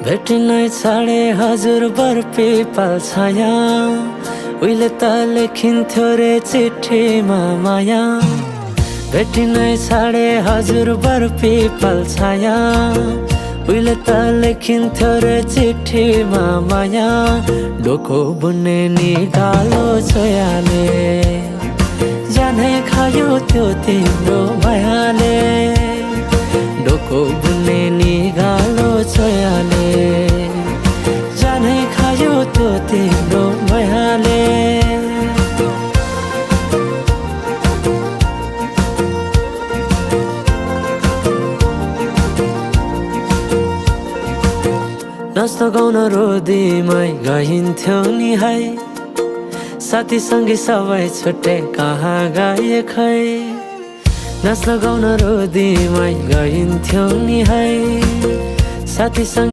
भेटिनै छाडे हजुर बरपिपल छाया उहिले त लेखिन्थ्यो रे चिठीमा माया भेटिनै छाडे हजुर बरपिपल छाया उहिले त लेखिन्थ्यो रे चिठीमा माया डोको बुन्ने निगालो छोयाले जाने खायो त्यो तिम्रो मायाले डोको बुन्ने निगालो छोयाले जाने खायो त्यो तिम्रो मायाले नाच्न गाउन रोदीमै गइन्थ्यो नि है साथीसँगै सबै छुट्टै कहाँ गए खै नाच्न गाउन रोदीमै गइन्थ्यो नि है साथीसँग